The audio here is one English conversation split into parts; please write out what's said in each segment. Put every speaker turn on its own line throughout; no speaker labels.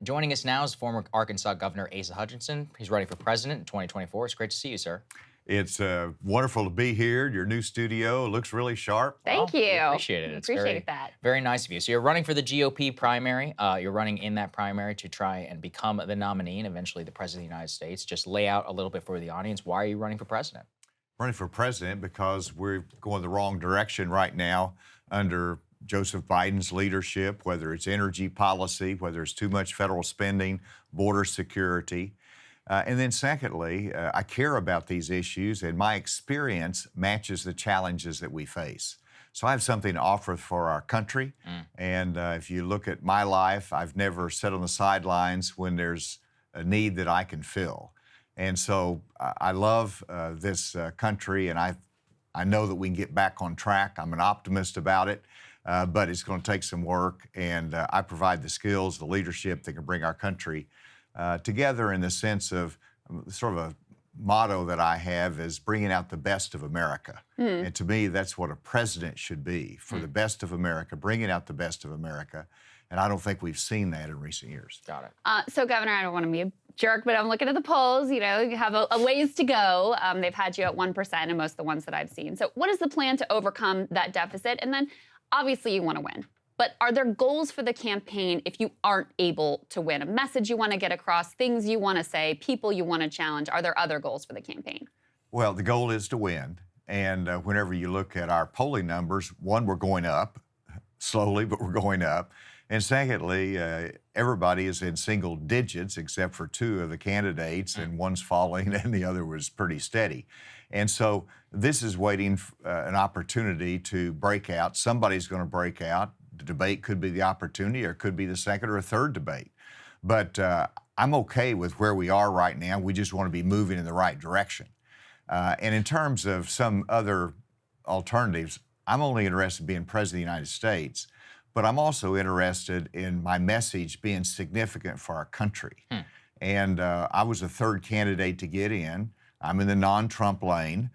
Joining us now is former Arkansas Governor Asa Hutchinson. He's running for president in 2024. It's great to see you, sir.
It's wonderful to be here. Your new studio looks really sharp.
Thank you.
We appreciate it. It's
Appreciate that.
very nice of you. So you're running for the GOP primary. You're running in that primary to try and become the nominee and eventually the president of the United States. Just lay out a little bit for the audience. Why are you running for president?
Running for president because we're going the wrong direction right now under Joseph Biden's leadership, whether it's energy policy, whether it's too much federal spending, border security. And then secondly, I care about these issues, and my experience matches the challenges that we face. So I have something to offer for our country. And if you look at my life, I've never sat on the sidelines when there's a need that I can fill. And so I love this country, and I know that we can get back on track. I'm an optimist about it, but it's going to take some work, and I provide the skills, the leadership that can bring our country together in the sense of sort of a motto that I have is bringing out the best of America. And to me, that's what a president should be, for the best of America, bringing out the best of America. And I don't think we've seen that in recent years.
Got it.
So, Governor, I don't want to be a jerk, but I'm looking at the polls. You know, you have a ways to go. They've had you at 1% in most of the ones that I've seen. So what is the plan to overcome that deficit? And then, obviously, you want to win. But are there goals for the campaign if you aren't able to win? A message you want to get across, things you want to say, people you want to challenge? Are there other goals for the campaign? Well,
the goal is to win. And whenever you look at our polling numbers, one, we're going up slowly, but we're going up. And secondly, everybody is in single digits except for two of the candidates, and one's falling and the other was pretty steady. And so this is waiting an opportunity to break out. Somebody's going to break out. The debate could be the opportunity, or it could be the second or third debate. But I'm okay with where we are right now. We just want to be moving in the right direction. And in terms of some other alternatives, I'm only interested in being president of the United States, but I'm also interested in my message being significant for our country. And I was the third candidate to get in. I'm in the non-Trump lane.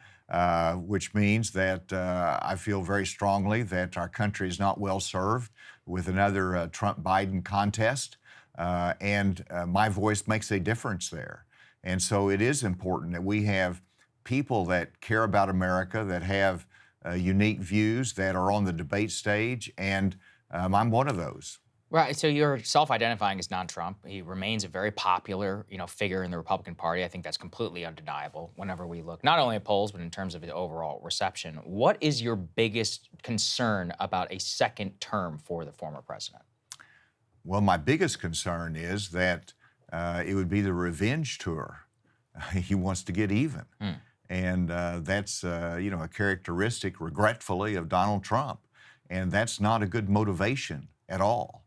Which means that I feel very strongly that our country is not well served with another Trump-Biden contest, and my voice makes a difference there. And so it is important that we have people that care about America, that have unique views, that are on the debate stage, and I'm one of those.
Right. So you're self-identifying as non-Trump. He remains a very popular, figure in the Republican Party. I think that's completely undeniable whenever we look, not only at polls, but in terms of the overall reception. What is your biggest concern about a second term for the former president?
Well, my biggest concern is that it would be the revenge tour. He wants to get even. And that's, a characteristic, regretfully, of Donald Trump. And that's not a good motivation at all.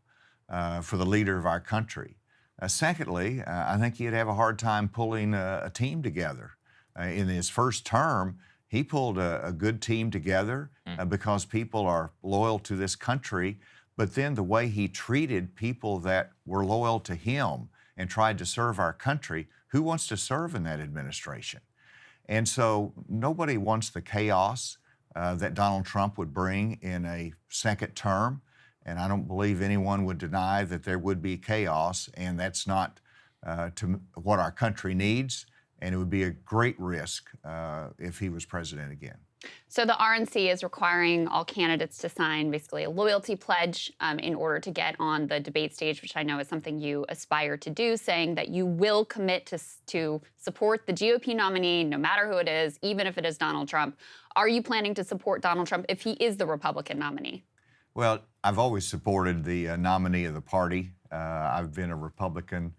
For the leader of our country. Secondly, I think he'd have a hard time pulling a team together. In his first term, he pulled a good team together because people are loyal to this country, but then the way he treated people that were loyal to him and tried to serve our country, who wants to serve in that administration? And so nobody wants the chaos that Donald Trump would bring in a second term. And I don't believe anyone would deny that there would be chaos, and that's not what our country needs, and it would be a great risk if he was president again.
So the RNC is requiring all candidates to sign basically a loyalty pledge in order to get on the debate stage, which I know is something you aspire to do, saying that you will commit to support the GOP nominee, no matter who it is, even if it is Donald Trump. Are you planning to support Donald Trump if he is the Republican nominee?
Well, I've always supported the nominee of the party. I've been a Republican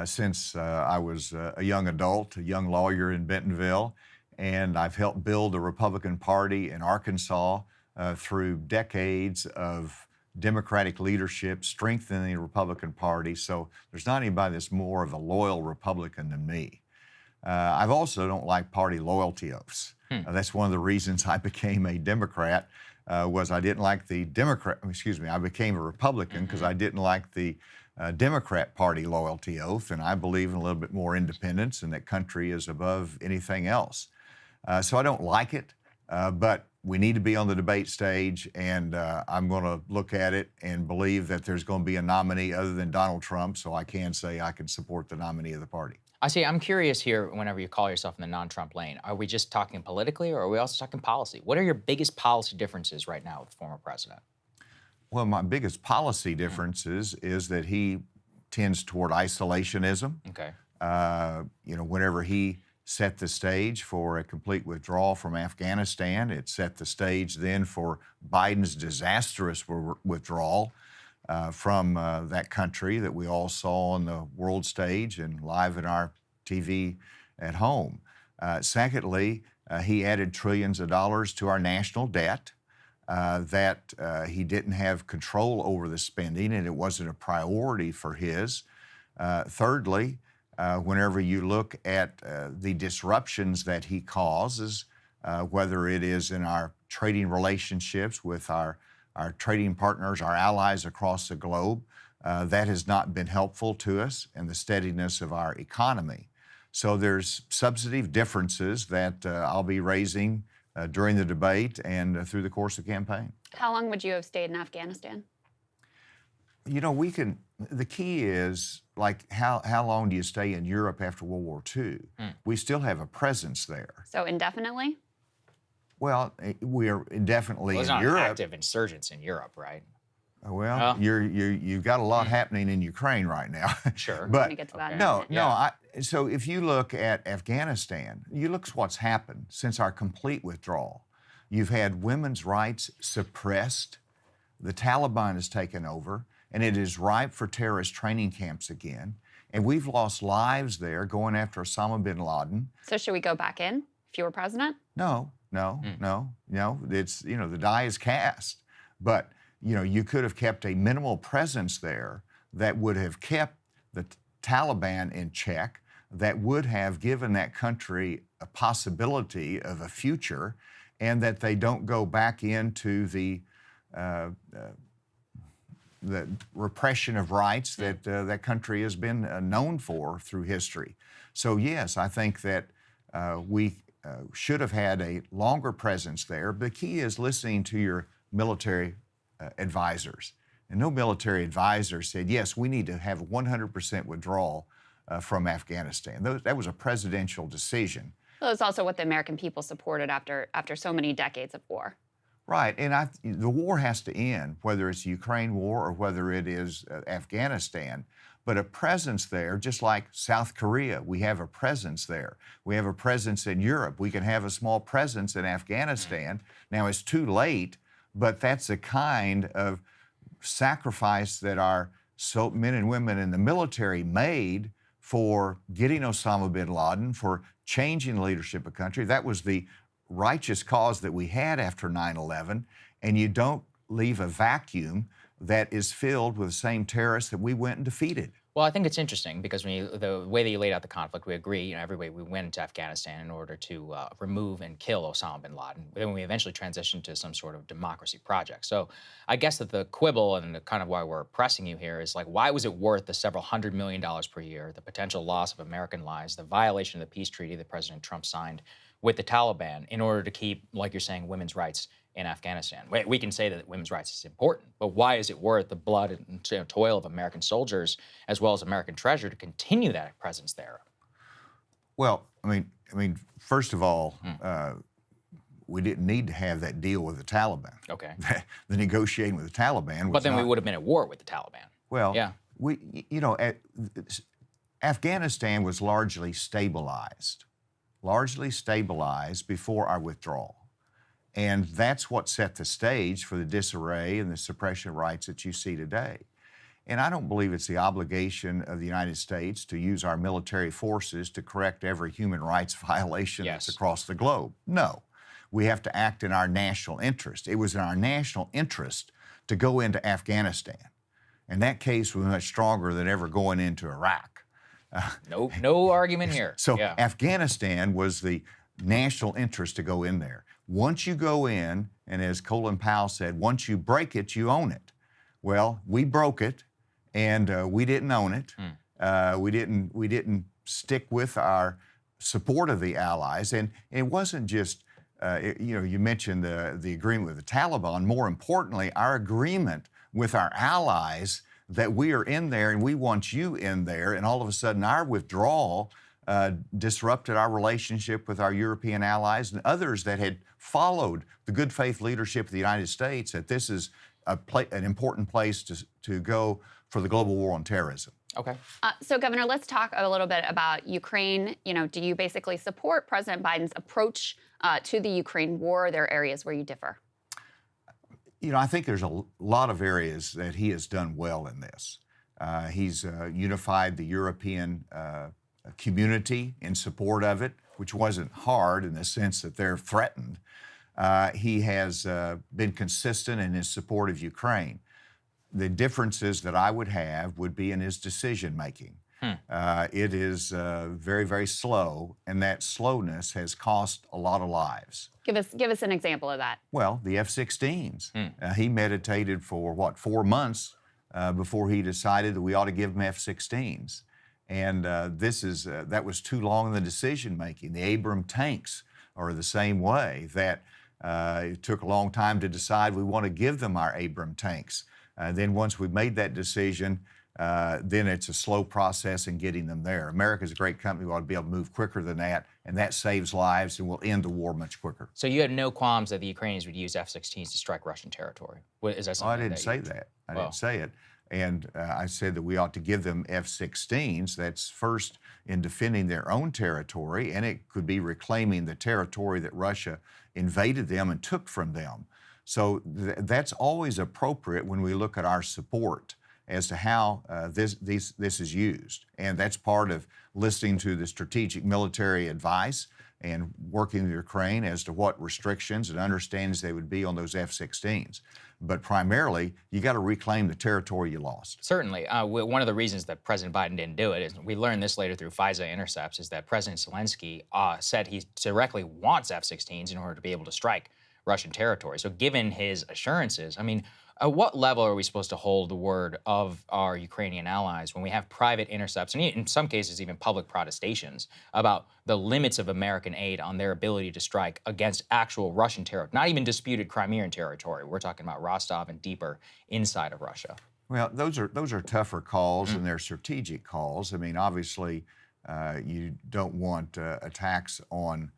since I was a young adult, a young lawyer in Bentonville, and I've helped build the Republican Party in Arkansas through decades of Democratic leadership, strengthening the Republican Party. So there's not anybody that's more of a loyal Republican than me. I also don't like party loyalty oaths. That's one of the reasons I became a Democrat. Was I didn't like the I became a Republican because I didn't like the Democrat Party loyalty oath, and I believe in a little bit more independence and that country is above anything else. So I don't like it, but we need to be on the debate stage, and I'm going to look at it and believe that there's going to be a nominee other than Donald Trump, so I can say I can support the nominee of the party.
I see. I'm curious here, whenever you call yourself in the non-Trump lane, are we just talking politically or are we also talking policy? What are your biggest policy differences right now with the former president?
Well, my biggest policy differences is that he tends toward isolationism.
Okay.
Whenever he set the stage for a complete withdrawal from Afghanistan, it set the stage then for Biden's disastrous withdrawal from that country that we all saw on the world stage and live in our TV at home. Secondly, he added trillions of dollars to our national debt. That he didn't have control over the spending and it wasn't a priority for his. Thirdly, whenever you look at the disruptions that he causes, whether it is in our trading relationships with our trading partners, our allies across the globe, that has not been helpful to us and the steadiness of our economy. So there's substantive differences that I'll be raising during the debate and through the course of the campaign.
How long would you have stayed in Afghanistan?
The key is, like, how long do you stay in Europe after World War II? We still have a presence there.
So indefinitely?
Well, we are indefinitely
There's
in
not
Europe.
active insurgents in Europe, right?
Well, you've got a lot happening in Ukraine right now.
Sure.
But
Let me get to that in a
no,
minute.
so if you look at Afghanistan, you look at what's happened since our complete withdrawal. You've had women's rights suppressed. The Taliban has taken over, and it is ripe for terrorist training camps again. And we've lost lives there going after Osama bin Laden.
So should we go back in if you were president?
No. It's, the die is cast. But, you could have kept a minimal presence there that would have kept the Taliban in check, that would have given that country a possibility of a future, and that they don't go back into the repression of rights that that country has been known for through history. So yes, I think that we should have had a longer presence there. But the key is listening to your military advisors. And no military advisor said, yes, we need to have 100% withdrawal from Afghanistan. That was a presidential decision.
Well, it's also what the American people supported after so many decades of war.
Right, and the war has to end, whether it's the Ukraine war or whether it is Afghanistan. But a presence there, just like South Korea, we have a presence there. We have a presence in Europe. We can have a small presence in Afghanistan. Now, it's too late, but that's the kind of sacrifice that our men and women in the military made for getting Osama bin Laden, for changing the leadership of the country. That was the righteous cause that we had after 9/11, and you don't leave a vacuum that is filled with the same terrorists that we went and defeated.
Well, I think it's interesting because the way that you laid out the conflict, we agree, every way we went into Afghanistan in order to remove and kill Osama bin Laden. Then we eventually transitioned to some sort of democracy project. So I guess that the quibble and kind of why we're pressing you here is, like, why was it worth the several $100 million per year, the potential loss of American lives, the violation of the peace treaty that President Trump signed with the Taliban in order to keep, like you're saying, women's rights in Afghanistan? We can say that women's rights is important, but why is it worth the blood and toil of American soldiers as well as American treasure to continue that presence there?
Well, I mean, first of all, we didn't need to have that deal with the Taliban.
Okay.
The negotiating with the Taliban was
But then we
not,
would have been at war with the Taliban.
well,
Yeah.
Afghanistan was largely stabilized before our withdrawal. And that's what set the stage for the disarray and the suppression of rights that you see today. And I don't believe it's the obligation of the United States to use our military forces to correct every human rights violation that's across the globe. No. We have to act in our national interest. It was in our national interest to go into Afghanistan. And that case was much stronger than ever going into Iraq.
No argument here.
So Afghanistan was the national interest to go in there. Once you go in, and as Colin Powell said, once you break it, you own it. Well, we broke it, and we didn't own it. We didn't stick with our support of the allies, and it wasn't just You mentioned the agreement with the Taliban. More importantly, our agreement with our allies that we are in there and we want you in there, and all of a sudden our withdrawal disrupted our relationship with our European allies and others that had followed the good faith leadership of the United States, that this is an important place to go for the global war on terrorism.
Okay.
So, Governor, let's talk a little bit about Ukraine. Do you basically support President Biden's approach to the Ukraine war? Are there areas where you differ?
I think there's a lot of areas that he has done well in this. He's unified the European community in support of it, which wasn't hard in the sense that they're threatened. He has been consistent in his support of Ukraine. The differences that I would have would be in his decision making. It is very, very slow, and that slowness has cost a lot of lives.
Give us an example of that.
Well, the F-16s. He meditated for, 4 months before he decided that we ought to give him F-16s. And that was too long in the decision making. The Abrams tanks are the same way, that it took a long time to decide we want to give them our Abrams tanks. Then once we've made that decision, then it's a slow process in getting them there. America's a great company. We ought to be able to move quicker than that, and that saves lives and will end the war much quicker.
So you had no qualms that the Ukrainians would use F-16s to strike Russian territory? Is that something
I didn't say that. I didn't say it. And I said that we ought to give them F-16s. That's first in defending their own territory, and it could be reclaiming the territory that Russia invaded them and took from them. So that's always appropriate when we look at our support as to how this is used. And that's part of listening to the strategic military advice and working with Ukraine as to what restrictions and understandings they would be on those F-16s. But primarily, you got to reclaim the territory you lost.
Certainly. One of the reasons that President Biden didn't do it is, we learned this later through FISA intercepts, is that President Zelensky said he directly wants F-16s in order to be able to strike Russian territory. So given his assurances, at what level are we supposed to hold the word of our Ukrainian allies when we have private intercepts, and in some cases even public protestations, about the limits of American aid on their ability to strike against actual Russian territory, not even disputed Crimean territory? We're talking about Rostov and deeper inside of Russia.
Well, those are tougher calls, and they're strategic calls. Obviously, you don't want attacks on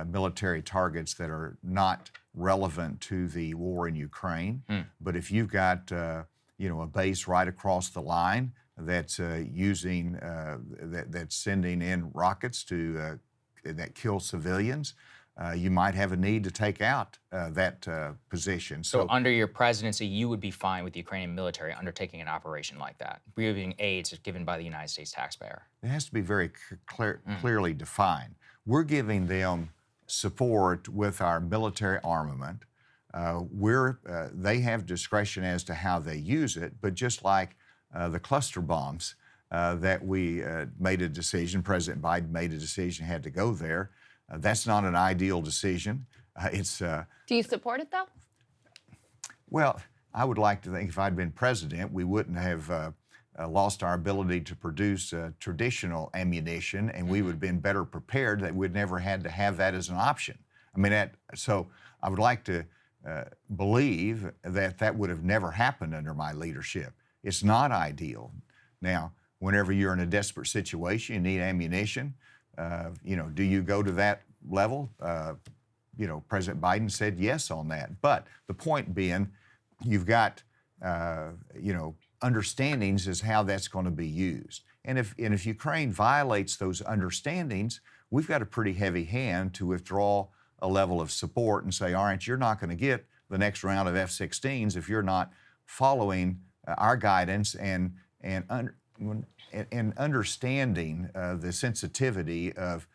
military targets that are not relevant to the war in Ukraine. But if you've got a base right across the line that's that's sending in rockets that kill civilians, you might have a need to take out that position.
So under your presidency, you would be fine with the Ukrainian military undertaking an operation like that, giving aid given by the United States taxpayer?
It has to be very clearly defined. We're giving them support with our military armament. They have discretion as to how they use it, but just like the cluster bombs that we made a decision, President Biden made a decision, had to go there. That's not an ideal decision.
Do you support it, though?
Well, I would like to think if I'd been president, we wouldn't have lost our ability to produce traditional ammunition, and we would have been better prepared, that we'd never had to have that as an option. So I would like to believe that would have never happened under my leadership. It's not ideal. Now, whenever you're in a desperate situation, you need ammunition. Do you go to that level? President Biden said yes on that. But the point being, you've got, understandings as how that's going to be used. And if Ukraine violates those understandings, we've got a pretty heavy hand to withdraw a level of support and say, all right, you're not going to get the next round of F-16s if you're not following our guidance and understanding the sensitivity of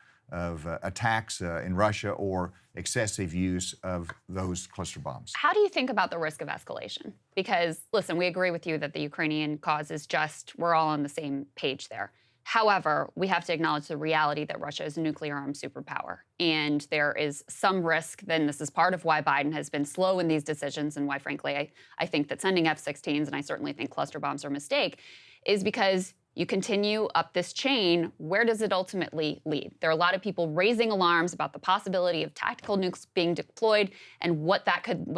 attacks in Russia or excessive use of those cluster bombs.
How do you think about the risk of escalation? Because, listen, we agree with you that the Ukrainian cause is just, we're all on the same page there. However, we have to acknowledge the reality that Russia is a nuclear-armed superpower. And there is some risk, then this is part of why Biden has been slow in these decisions and why, frankly, I think that sending F-16s, and I certainly think cluster bombs are a mistake, is because You continue up this chain, where does it ultimately lead? There are a lot of people raising alarms about the possibility of tactical nukes being deployed and what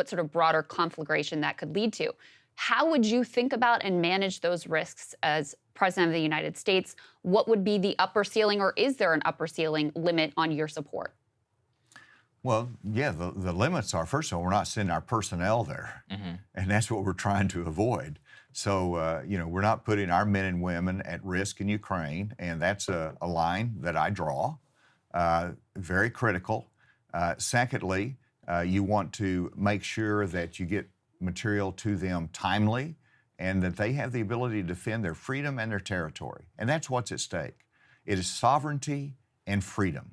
sort of broader conflagration that could lead to. How would you think about and manage those risks as President of the United States? What would be the upper ceiling, or is there an upper ceiling limit on your support?
Well, yeah, the limits are, first of all, we're not sending our personnel there, and that's what we're trying to avoid. So, we're not putting our men and women at risk in Ukraine, and that's a line that I draw, very critical. Secondly, you want to make sure that you get material to them timely and that they have the ability to defend their freedom and their territory. And that's what's at stake. It is sovereignty and freedom.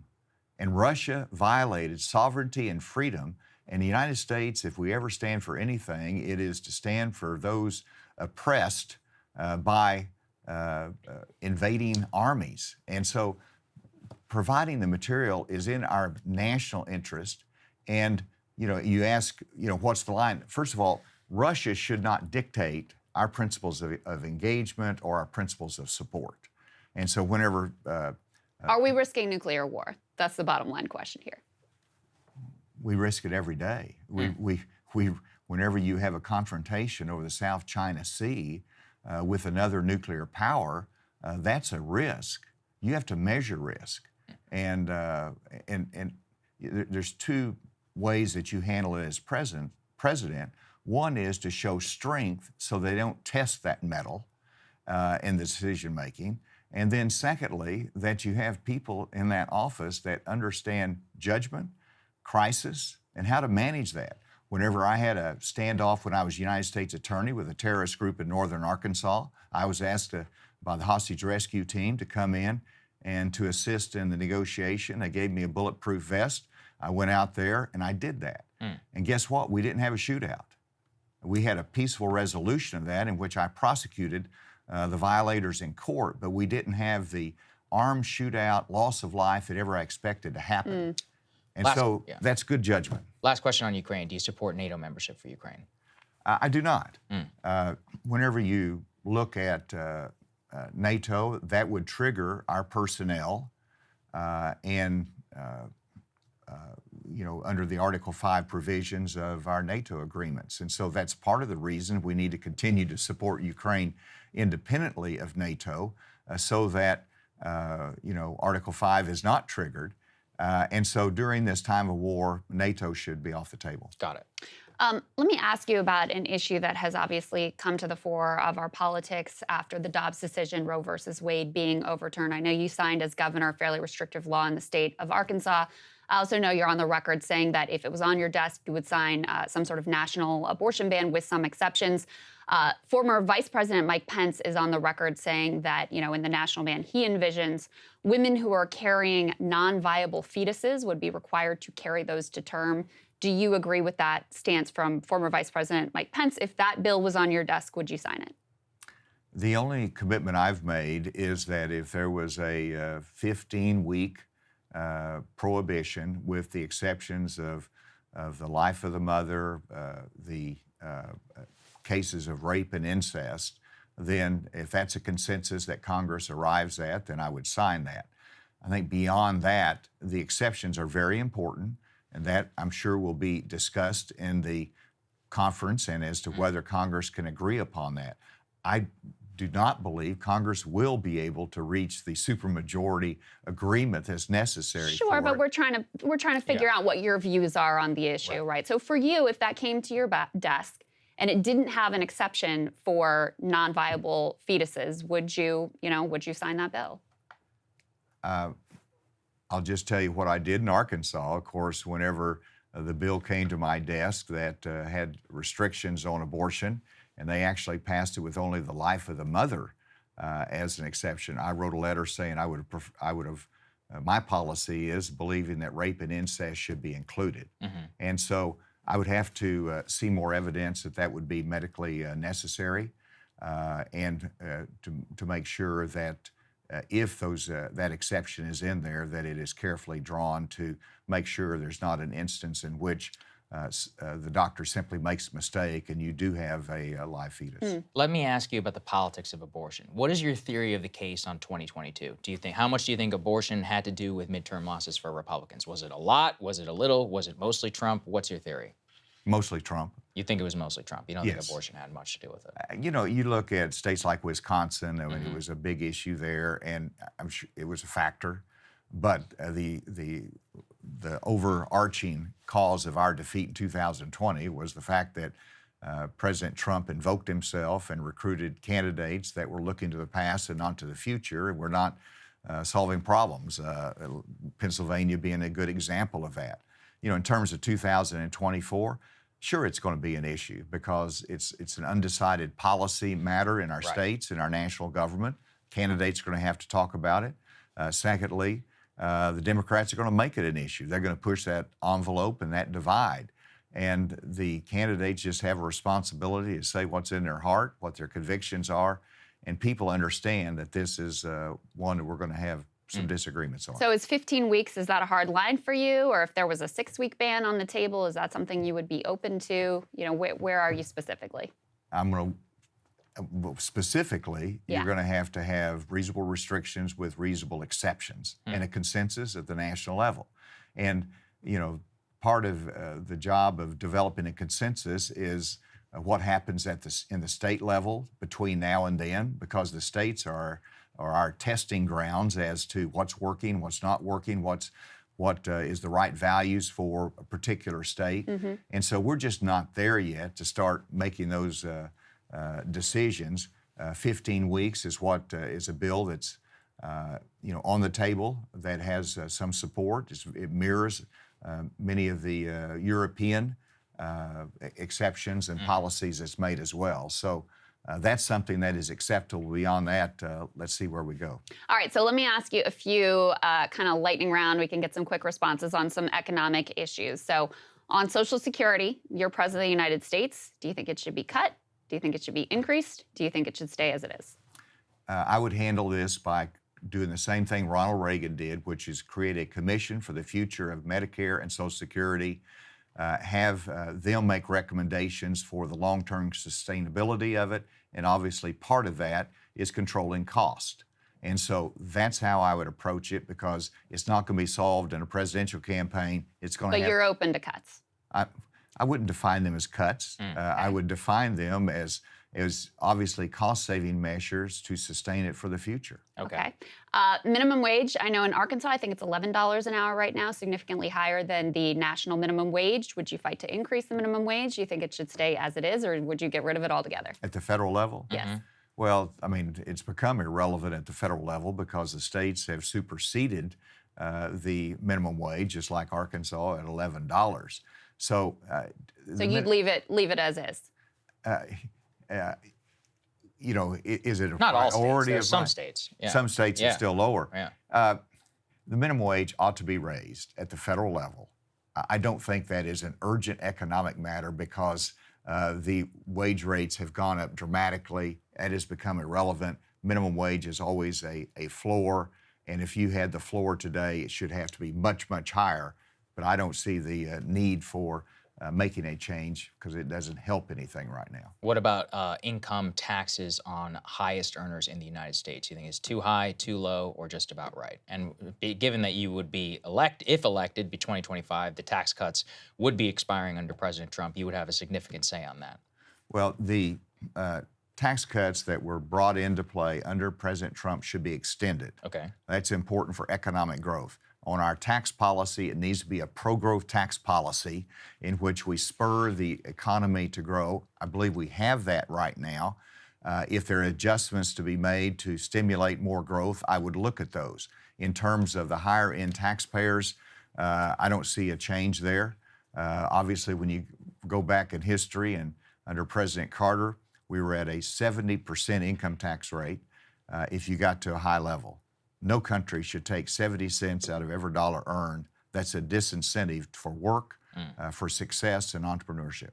And Russia violated sovereignty and freedom. And the United States, if we ever stand for anything, it is to stand for those oppressed by invading armies. And so providing the material is in our national interest. And, you ask, what's the line? First of all, Russia should not dictate our principles of engagement or our principles of support. And so whenever...
Are we risking nuclear war? That's the bottom line question here.
We risk it every day. Whenever you have a confrontation over the South China Sea with another nuclear power, that's a risk. You have to measure risk. And there's two ways that you handle it as president. One is to show strength so they don't test that metal in the decision making. And then secondly, that you have people in that office that understand judgment, crisis, and how to manage that. Whenever I had a standoff when I was United States Attorney with a terrorist group in northern Arkansas, I was asked by the hostage rescue team to come in and to assist in the negotiation. They gave me a bulletproof vest. I went out there and I did that. And guess what? We didn't have a shootout. We had a peaceful resolution of that in which I prosecuted the violators in court, but we didn't have the armed shootout, loss of life that ever I expected to happen. And that's good judgment.
Last question on Ukraine. Do you support NATO membership for Ukraine?
I do not. Whenever you look at NATO, that would trigger our personnel under the Article 5 provisions of our NATO agreements. And so that's part of the reason we need to continue to support Ukraine independently of NATO so that, Article 5 is not triggered. And so during this time of war, NATO should be off the table.
Got it.
Let me ask you about an issue that has obviously come to the fore of our politics after the Dobbs decision, Roe versus Wade, being overturned. I know you signed as governor a fairly restrictive law in the state of Arkansas. I also know you're on the record saying that if it was on your desk, you would sign some sort of national abortion ban with some exceptions. Former Vice President Mike Pence is on the record saying that, in the national ban he envisions, women who are carrying non-viable fetuses would be required to carry those to term. Do you agree with that stance from former Vice President Mike Pence? If that bill was on your desk, would you sign it?
The only commitment I've made is that if there was a 15-week prohibition, with the exceptions of the life of the mother, the cases of rape and incest, then if that's a consensus that Congress arrives at, then I would sign that. I think beyond that, the exceptions are very important, and that I'm sure will be discussed in the conference and as to whether Congress can agree upon that. I do not believe Congress will be able to reach the supermajority agreement that's necessary.
Sure, but we're trying to figure out what your views are on the issue, right? So for you, if that came to your desk and it didn't have an exception for non-viable fetuses, would you sign that bill?
I'll just tell you what I did in Arkansas. Of course, whenever the bill came to my desk that had restrictions on abortion, and they actually passed it with only the life of the mother as an exception, I wrote a letter saying my policy is believing that rape and incest should be included. And so I would have to see more evidence that would be medically necessary, and to make sure that if that exception is in there, that it is carefully drawn to make sure there's not an instance in which the doctor simply makes a mistake and you do have a live fetus.
Let me ask you about the politics of abortion. What is your theory of the case on 2022? How much do you think abortion had to do with midterm losses for Republicans? Was it a lot? Was it a little? Was it mostly Trump? What's your theory?
Mostly Trump.
You think it was mostly Trump? You don't
Yes.
think abortion had much to do with it?
You know, you look at states like Wisconsin, I mean, it was a big issue there, and I'm sure it was a factor. But the overarching cause of our defeat in 2020 was the fact that President Trump invoked himself and recruited candidates that were looking to the past and not to the future, and were not solving problems. Pennsylvania being a good example of that. You know, in terms of 2024, sure, it's going to be an issue because it's an undecided policy matter in our states, in our national government. Candidates are going to have to talk about it. Secondly, the Democrats are going to make it an issue. They're going to push that envelope and that divide. And the candidates just have a responsibility to say what's in their heart, what their convictions are, and people understand that this is one that we're going to have some disagreements on.
So is 15 weeks, is that a hard line for you? Or if there was a 6-week ban on the table, is that something you would be open to? You know, where are you specifically?
I'm going to specifically, you're going to have reasonable restrictions with reasonable exceptions and a consensus at the national level. And, you know, part of the job of developing a consensus is what happens in the state level between now and then, because the states are our testing grounds as to what's working, what's not working, what is the right values for a particular state. And so we're just not there yet to start making those decisions. 15 weeks is what is a bill that's on the table that has some support. It mirrors many of the European exceptions and policies that's made as well. So that's something that is acceptable. Beyond that, let's see where we go.
All right, so let me ask you a few kind of lightning round. We can get some quick responses on some economic issues. So on Social Security, you're President of the United States. Do you think it should be cut? Do you think it should be increased? Do you think it should stay as it is?
I would handle this by doing the same thing Ronald Reagan did, which is create a commission for the future of Medicare and Social Security, have them make recommendations for the long-term sustainability of it, and obviously part of that is controlling cost. And so that's how I would approach it, because it's not going to be solved in a presidential campaign. It's going to
But you're open to cuts?
I wouldn't define them as cuts. I would define them as obviously cost-saving measures to sustain it for the future.
Okay. Minimum wage, I know in Arkansas, I think it's $11 an hour right now, significantly higher than the national minimum wage. Would you fight to increase the minimum wage? Do you think it should stay as it is, or would you get rid of it altogether?
At the federal level?
Yes.
Well, I mean, it's become irrelevant at the federal level because the states have superseded the minimum wage, just like Arkansas at $11. So
you'd leave it as is?
Is it a
Not all
priority?
states. Some states. Yeah.
Some states are still lower.
Yeah.
The minimum wage ought to be raised at the federal level. I don't think that is an urgent economic matter because the wage rates have gone up dramatically. That has become irrelevant. Minimum wage is always a floor, and if you had the floor today, it should have to be much, much higher. But I don't see the need for making a change because it doesn't help anything right now.
What about income taxes on highest earners in the United States? You think it's too high, too low, or just about right? And given that you would be if elected, by 2025, the tax cuts would be expiring under President Trump, you would have a significant say on that.
Well, the tax cuts that were brought into play under President Trump should be extended.
Okay.
That's important for economic growth. On our tax policy, it needs to be a pro-growth tax policy in which we spur the economy to grow. I believe we have that right now. If there are adjustments to be made to stimulate more growth, I would look at those. In terms of the higher-end taxpayers, I don't see a change there. Obviously, when you go back in history and under President Carter, we were at a 70% income tax rate if you got to a high level. No country should take 70 cents out of every dollar earned. That's a disincentive for work, for success and entrepreneurship.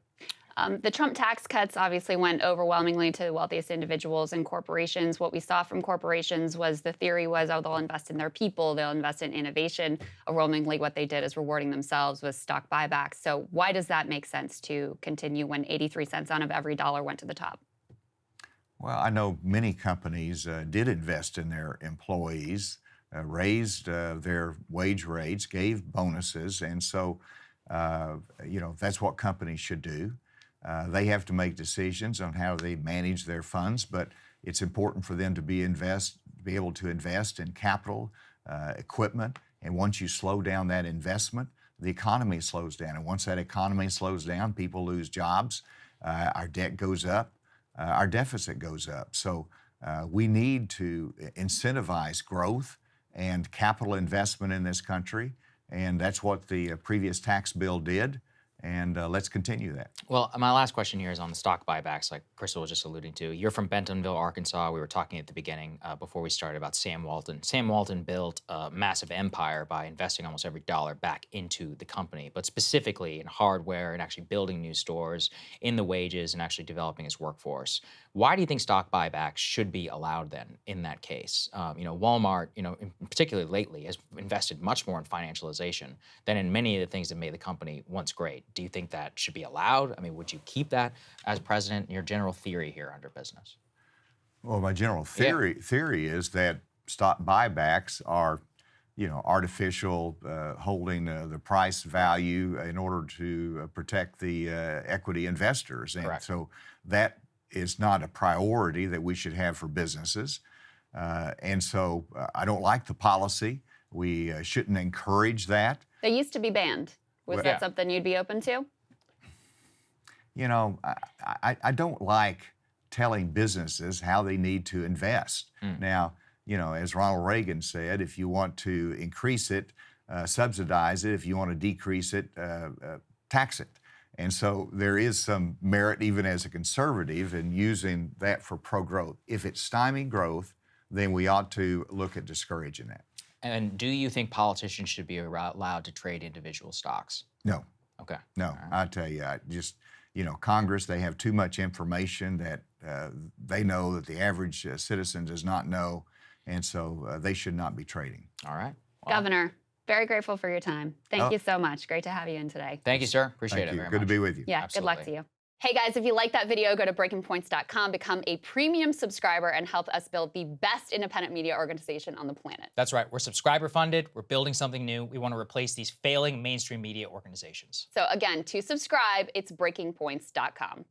The Trump tax cuts obviously went overwhelmingly to the wealthiest individuals and corporations. What we saw from corporations was the theory was, oh, they'll invest in their people, they'll invest in innovation. Overwhelmingly, what they did is rewarding themselves with stock buybacks. So why does that make sense to continue when 83 cents on of every dollar went to the top?
Well, I know many companies did invest in their employees, raised their wage rates, gave bonuses, and so that's what companies should do. They have to make decisions on how they manage their funds, but it's important for them to be able to invest in capital, equipment, and once you slow down that investment, the economy slows down. And once that economy slows down, people lose jobs, our debt goes up, our deficit goes up. So we need to incentivize growth and capital investment in this country, and that's what the previous tax bill did. And let's continue that.
Well, my last question here is on the stock buybacks, like Krystal was just alluding to. You're from Bentonville, Arkansas. We were talking at the beginning before we started about Sam Walton. Sam Walton built a massive empire by investing almost every dollar back into the company, but specifically in hardware and actually building new stores, in the wages, and actually developing his workforce. Why do you think stock buybacks should be allowed then in that case? Walmart, in particularly lately, has invested much more in financialization than in many of the things that made the company once great. Do you think that should be allowed? I mean, would you keep that as president? Your general theory here under business?
Well, my general theory is that stock buybacks are, artificial, holding the price value in order to protect the equity investors. And
Correct.
so that is not a priority that we should have for businesses. And so I don't like the policy. We shouldn't encourage that.
They used to be banned. Was that something you'd be open to?
I don't like telling businesses how they need to invest. Now, as Ronald Reagan said, if you want to increase it, subsidize it. If you want to decrease it, tax it. And so there is some merit, even as a conservative, in using that for pro-growth. If it's stymie growth, then we ought to look at discouraging that.
And do you think politicians should be allowed to trade individual stocks?
No.
Okay.
No,
All right.
I tell you, Congress, they have too much information that they know that the average citizen does not know, and so they should not be trading.
All right. Well,
Governor, very grateful for your time. Thank you so much. Great to have you in today.
thank you, sir. Appreciate
Thank
it
you.
very
Good
much.
to be with you.
Yeah, good luck to you. Hey guys, if you like that video, go to breakingpoints.com, become a premium subscriber, and help us build the best independent media organization on the planet.
That's right. We're subscriber funded. We're building something new. We want to replace these failing mainstream media organizations.
So again, to subscribe, it's breakingpoints.com.